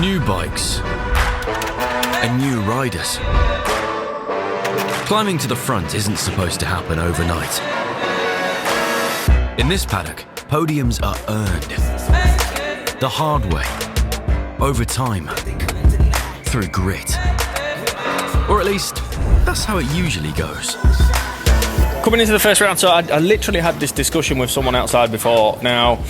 New bikes and new riders. Climbing to the front isn't supposed to happen overnight. In this paddock, podiums are earned the hard way, over time, through grit. Or at least, that's how it usually goes. Coming into the first round, so I literally had this discussion with someone outside before. Now,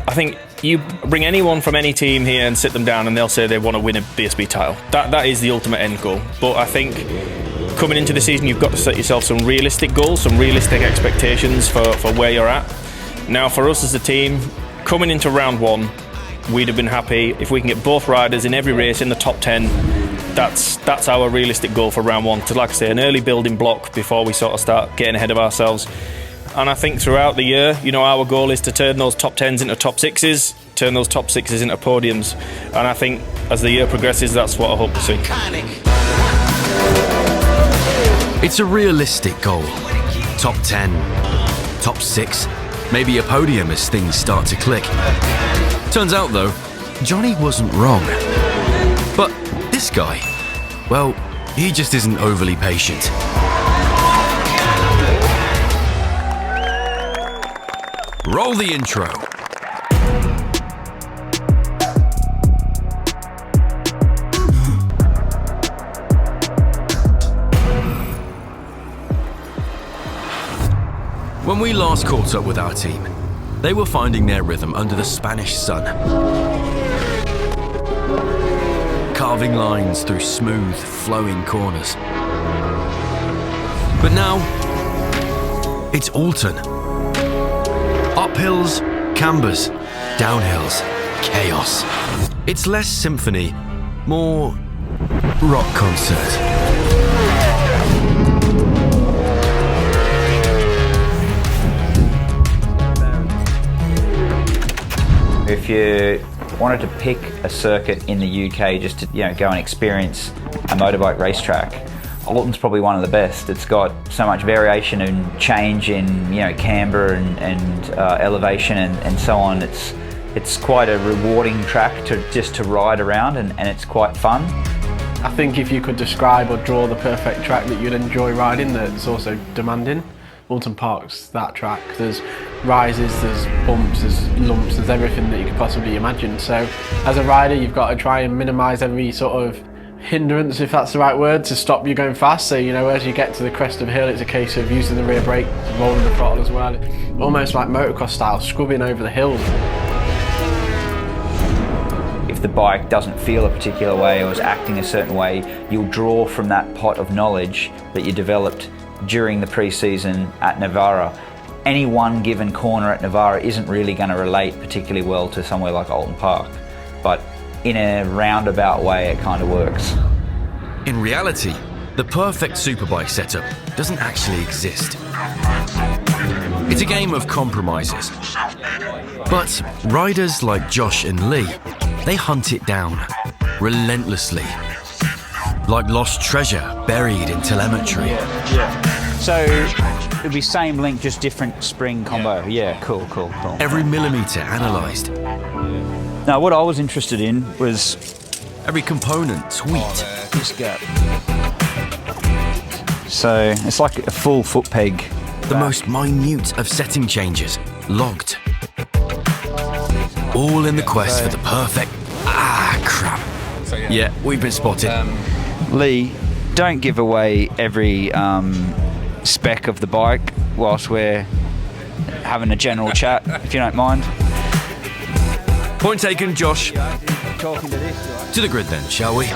I think you bring anyone from any team here and sit them down and they'll say they want to win a BSB title. That is the ultimate end goal. But I think coming into the season, you've got to set yourself some realistic goals, some realistic expectations for where you're at. Now, for us as a team, coming into round one, we'd have been happy if we can get both riders in every race in the top 10. That's our realistic goal for round one. To, like I say, an early building block before we sort of start getting ahead of ourselves. And I think throughout the year, our goal is to turn those top 10s into top 6s, turn those top 6s into podiums. And I think as the year progresses, that's what I hope to see. It's a realistic goal. Top 10, top 6, maybe a podium as things start to click. Turns out though, Johnny wasn't wrong. But this guy, well, he just isn't overly patient. Roll the intro. When we last caught up with our team, they were finding their rhythm under the Spanish sun. Carving lines through smooth, flowing corners. But now, it's Oulton. Uphills, cambers, downhills, chaos. It's less symphony, more rock concert. If you wanted to pick a circuit in the UK just to go and experience a motorbike racetrack, Oulton's probably one of the best. It's got so much variation and change in camber and elevation and so on. It's quite a rewarding track to ride around and it's quite fun. I think if you could describe or draw the perfect track that you'd enjoy riding that's also demanding, Oulton Park's that track. There's rises, there's bumps, there's lumps, there's everything that you could possibly imagine. So as a rider, you've got to try and minimise every sort of hindrance, if that's the right word, to stop you going fast. So as you get to the crest of the hill, it's a case of using the rear brake, rolling the throttle as well. Almost like motocross style, scrubbing over the hills. If the bike doesn't feel a particular way or is acting a certain way, you'll draw from that pot of knowledge that you developed during the pre-season at Navarra. Any one given corner at Navarra isn't really going to relate particularly well to somewhere like Oulton Park, but in a roundabout way it kind of works. In reality, the perfect superbike setup doesn't actually exist. It's a game of compromises. But riders like Josh and Lee, they hunt it down, relentlessly. Like lost treasure buried in telemetry. So it'll be same link, just different spring combo. Yeah, cool. Every millimetre analysed. Now what I was interested in was every component tweaked. This gap. So it's like a full foot peg. The most minute of setting changes, logged. All in the quest for the perfect... crap. Yeah, we've been spotted. Lee, don't give away every spec of the bike whilst we're having a general chat, if you don't mind. Point taken, Josh. Talking to this. To the grid then, shall we? The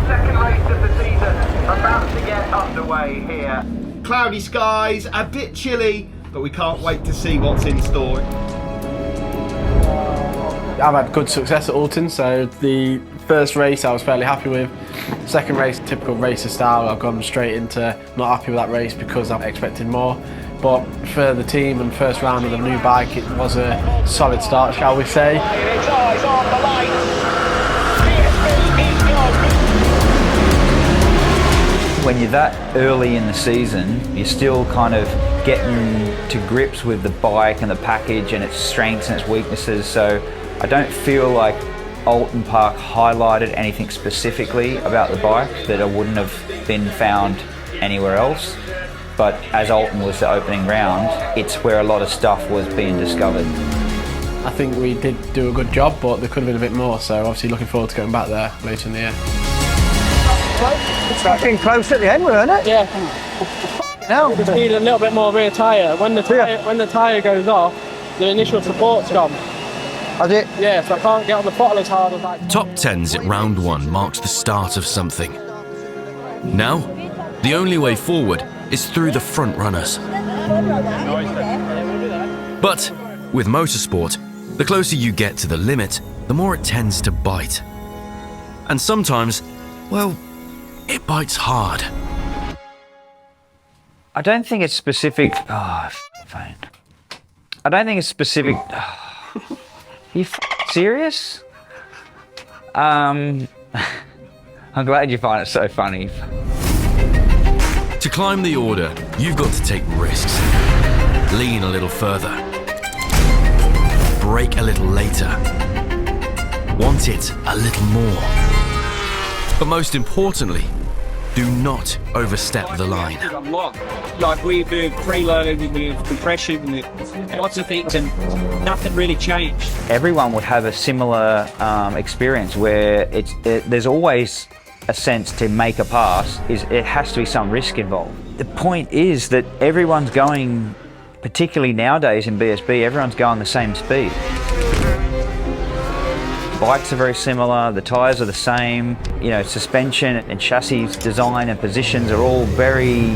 second race of the season about to get underway here. Cloudy skies, a bit chilly, but we can't wait to see what's in store. I've had good success at Oulton, so the first race I was fairly happy with. Second race, typical racer style, I've gone straight into not happy with that race because I'm expecting more. But for the team and first round of the new bike, it was a solid start, shall we say. It's eyes on the light. When you're that early in the season, you're still kind of getting to grips with the bike and the package and its strengths and its weaknesses. So I don't feel like Oulton Park highlighted anything specifically about the bike that I wouldn't have been found anywhere else. But as Oulton was the opening round, it's where a lot of stuff was being discovered. I think we did do a good job, but there could have been a bit more, so obviously looking forward to going back there later in the year. It's getting close at the end, isn't it? Yeah. No. Just need a little bit more rear tyre. When the tyre goes off, the initial support's gone. Has it? Yeah, so I can't get on the throttle as hard as I... Top 10s at round 1 marks the start of something. Now, the only way forward is through the front runners. But with motorsport, the closer you get to the limit, the more it tends to bite. And sometimes, well, it bites hard. I don't think it's specific. Oh, fine. I don't think it's specific. Are you serious? I'm glad you find it so funny. To climb the order, you've got to take risks. Lean a little further. Brake a little later. Want it a little more. But most importantly, do not overstep the line. Like we do preload, we do compression, lots of things, and nothing really changed. Everyone would have a similar experience where there's always a sense to make a pass, it has to be some risk involved. The point is that everyone's going, particularly nowadays in BSB, everyone's going the same speed. Bikes are very similar, the tyres are the same, you know, suspension and chassis design and positions are all very,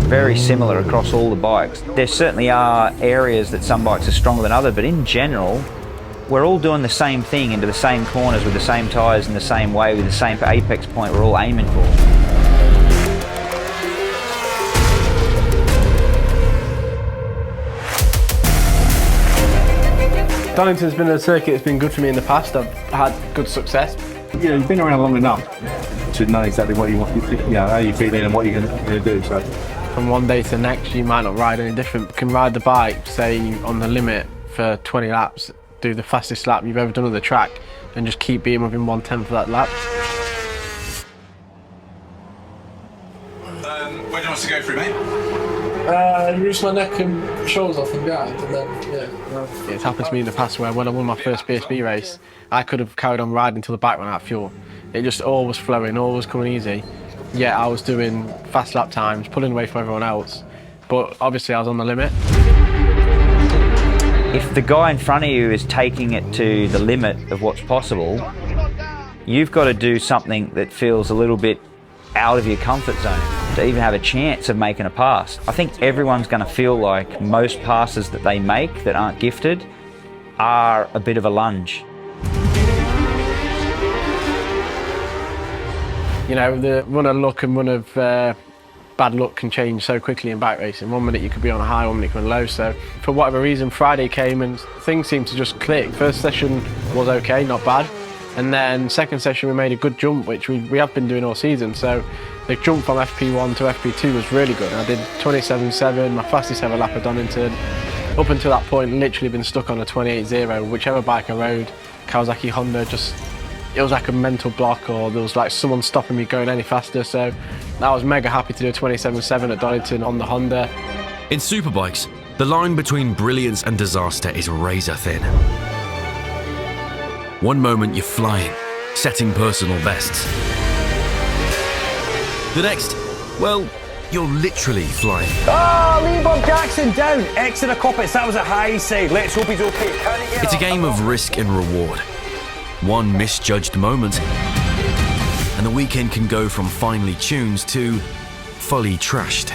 very similar across all the bikes. There certainly are areas that some bikes are stronger than others, but in general, we're all doing the same thing into the same corners with the same tyres in the same way with the same apex point we're all aiming for. Donington's been a circuit that's been good for me in the past. I've had good success. You know, you've been around long enough to know exactly what you want, you know, how you're feeling and what you're going to do. So, from one day to the next, you might not ride any different. You can ride the bike, say, on the limit for 20 laps, do the fastest lap you've ever done on the track, and just keep being within 1/10 of that lap. Where do you want us to go through, mate? Reduce my neck and shoulders off and behind, and then, yeah. It's happened to me in the past where when I won my first BSB race, I could have carried on riding until the bike ran out of fuel. It just all was flowing, all was coming easy. Yeah, I was doing fast lap times, pulling away from everyone else, but obviously I was on the limit. If the guy in front of you is taking it to the limit of what's possible, you've got to do something that feels a little bit out of your comfort zone to even have a chance of making a pass. I think everyone's going to feel like most passes that they make that aren't gifted are a bit of a lunge. You know, the run of luck and run of bad luck can change so quickly in bike racing. 1 minute you could be on a high, 1 minute you could be on low. So for whatever reason, Friday came and things seemed to just click. First session was okay, not bad. And then second session we made a good jump, which we have been doing all season. So the jump from FP1 to FP2 was really good. I did 27.7, my fastest ever lap at Donington. Up until that point, literally been stuck on a 28.0, whichever bike I rode, Kawasaki, Honda, just, it was like a mental block, or there was like someone stopping me going any faster. So I was mega happy to do a 27.7 at Donington on the Honda. In superbikes, the line between brilliance and disaster is razor thin. One moment you're flying, setting personal bests. The next, well, you're literally flying. Oh, Lee Bob Jackson down. Exeter Coppets, that was a high save. Let's hope he's okay. It's a game of risk and reward. One misjudged moment, and the weekend can go from finely tuned to fully trashed.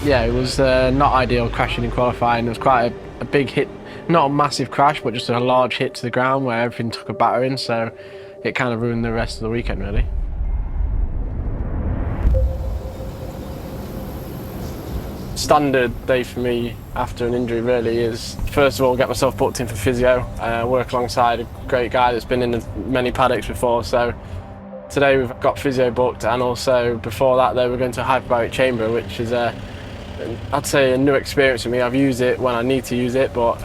Yeah, it was not ideal crashing in qualifying. It was quite a big hit, not a massive crash, but just a large hit to the ground where everything took a battering, so it kind of ruined the rest of the weekend, really. Standard day for me after an injury really is, first of all, get myself booked in for physio, work alongside a great guy that's been in many paddocks before. So today we've got physio booked, and also before that we're going to a hyperbaric chamber, which is I'd say a new experience for me. I've used it when I need to use it, but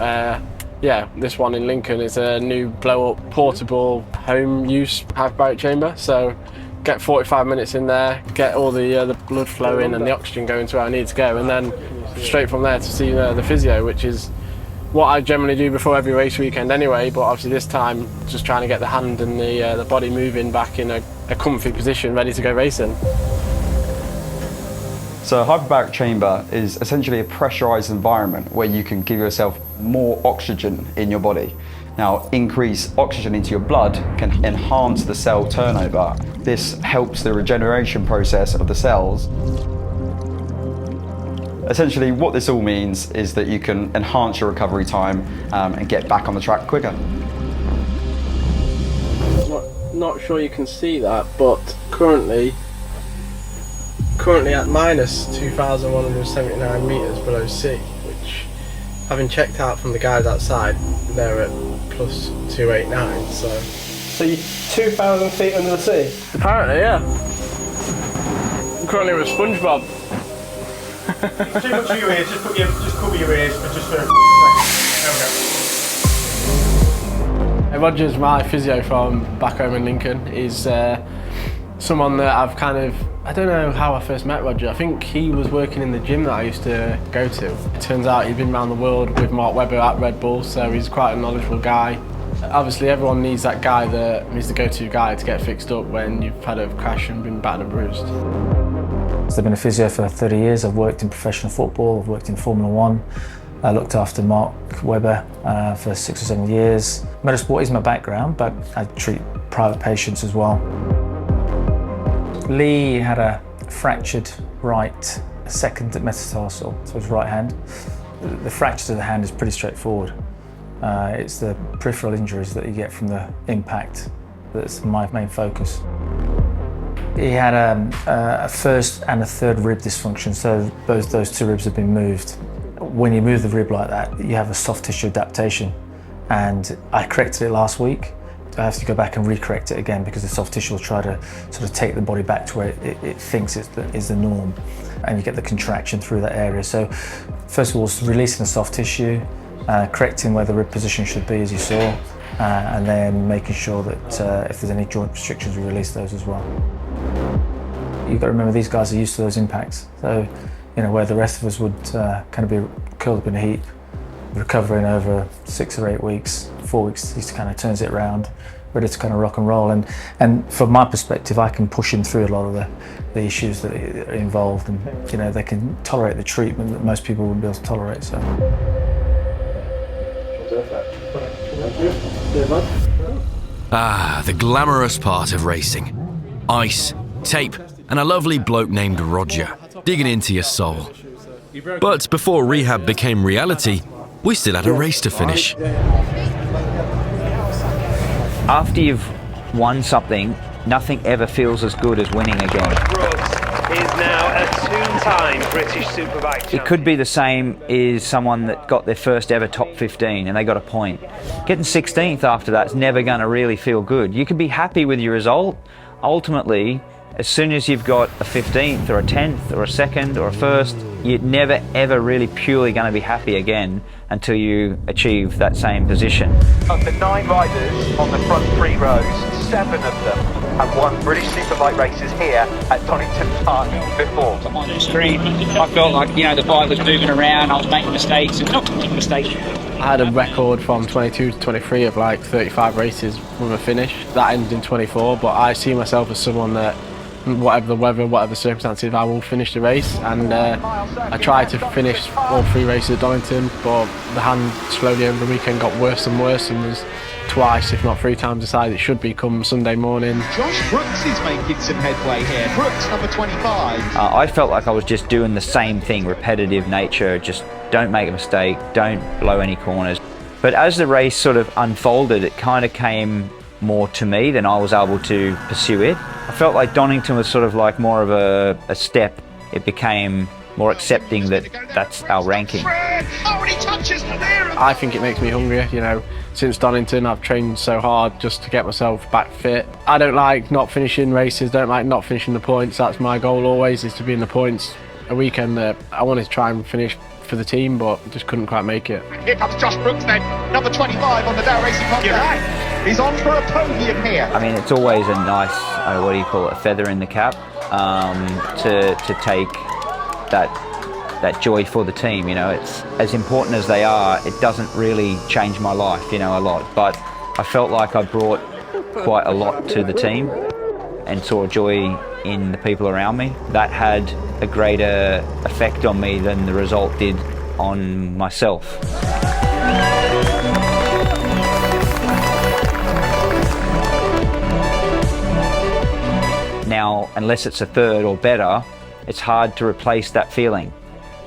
Yeah, this one in Lincoln is a new blow-up portable home use hyperbaric chamber. So get 45 minutes in there, get all the blood flowing and the oxygen going to where I need to go, and then straight from there to see the physio, which is what I generally do before every race weekend anyway, but obviously this time just trying to get the hand and the body moving back in a comfy position, ready to go racing. So a hyperbaric chamber is essentially a pressurized environment where you can give yourself more oxygen in your body. Now, increased oxygen into your blood can enhance the cell turnover. This helps the regeneration process of the cells. Essentially, what this all means is that you can enhance your recovery time and get back on the track quicker. Not sure you can see that, but currently at minus 2,179 metres below sea, which, having checked out from the guys outside, they're at plus 289, So you're 2,000 feet under the sea? Apparently, yeah. I'm currently with SpongeBob. Too much for your ears, just cover your ears for just a there we go. Roger's my physio from back home in Lincoln. He's someone that I've I don't know how I first met Roger. I think he was working in the gym that I used to go to. It turns out he'd been around the world with Mark Webber at Red Bull, so he's quite a knowledgeable guy. Obviously everyone needs that guy that is the go-to guy to get fixed up when you've had a crash and been battered and bruised. I've been a physio for 30 years. I've worked in professional football, I've worked in Formula 1. I looked after Mark Webber for 6 or 7 years. Motorsport is my background, but I treat private patients as well. Lee had a fractured right second metatarsal, so his right hand. The fracture to the hand is pretty straightforward. It's the peripheral injuries that you get from the impact that's my main focus. He had a first and a third rib dysfunction, so those two ribs have been moved. When you move the rib like that, you have a soft tissue adaptation, and I corrected it last week. I have to go back and re-correct it again because the soft tissue will try to sort of take the body back to where it thinks is the norm, and you get the contraction through that area. So first of all, it's releasing the soft tissue, correcting where the rib position should be, as you saw, and then making sure that if there's any joint restrictions, we release those as well. You've got to remember these guys are used to those impacts, so you know where the rest of us would kind of be curled up in a heap, recovering over 6 or 8 weeks, 4 weeks, he kind of turns it around, ready to kind of rock and roll. And from my perspective, I can push him through a lot of the issues that are involved, and you know they can tolerate the treatment that most people wouldn't be able to tolerate. So. Ah, the glamorous part of racing. Ice, tape, and a lovely bloke named Roger, digging into your soul. But before rehab became reality, we still had a race to finish. After you've won something, nothing ever feels as good as winning again. Brooks is now a two-time British Superbike champion. It could be the same as someone that got their first ever top 15 and they got a point. Getting 16th after that's never going to really feel good. You can be happy with your result. Ultimately, as soon as you've got a 15th or a 10th or a second or a first, you're never ever really purely going to be happy again until you achieve that same position. Of the 9 riders on the front 3 rows, 7 of them have won British Superbike races here at Donington Park before. On the screen, I felt like, you know, the bike was moving around, I was making mistakes, and not making mistakes. I had a record from 22 to 23 of like 35 races with a finish. That ended in 24, but I see myself as someone that whatever the weather, whatever the circumstances, I will finish the race, and I tried to finish all 3 races at Donington, but the hand slowly over the weekend got worse and worse, and was twice, if not 3 times the size it should be come Sunday morning. Josh Brooks is making some headway here. Brooks, number 25. I felt like I was just doing the same thing, repetitive nature, just don't make a mistake, don't blow any corners. But as the race sort of unfolded, it kind of came more to me than I was able to pursue it. I felt like Donington was sort of like more of a step. It became more accepting that that's our ranking. I think it makes me hungrier, you know. Since Donington I've trained so hard just to get myself back fit. I don't like not finishing races, don't like not finishing the points. That's my goal always, is to be in the points. A weekend that I wanted to try and finish for the team, but just couldn't quite make it. Here comes Josh Brooks then, number 25 on the Dow Racing Honda. He's on for a podium here. I mean, it's always a nice, what do you call it, a feather in the cap to take that joy for the team. You know, it's as important as they are, it doesn't really change my life, you know, a lot. But I felt like I brought quite a lot to the team and saw joy in the people around me. That had a greater effect on me than the result did on myself. Now, unless it's a third or better, it's hard to replace that feeling.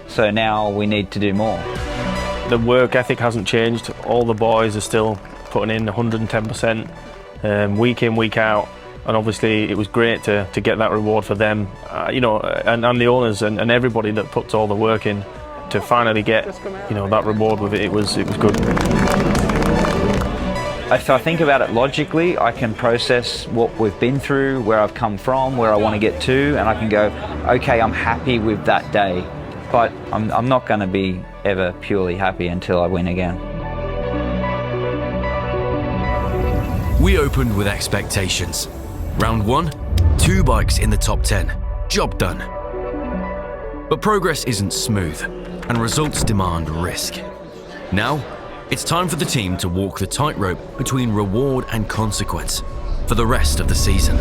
So now we need to do more. The work ethic hasn't changed. All the boys are still putting in 110%, week in, week out. And obviously it was great to get that reward for them, you know, and the owners and everybody that puts all the work in to finally get, you know, that reward with it. It was good. If I think about it logically, I can process what we've been through, where I've come from, where I want to get to, and I can go, okay, I'm happy with that day. But I'm not going to be ever purely happy until I win again. We opened with expectations. Round 1, 2 bikes in the top 10. Job done. But progress isn't smooth, and results demand risk. Now, it's time for the team to walk the tightrope between reward and consequence for the rest of the season.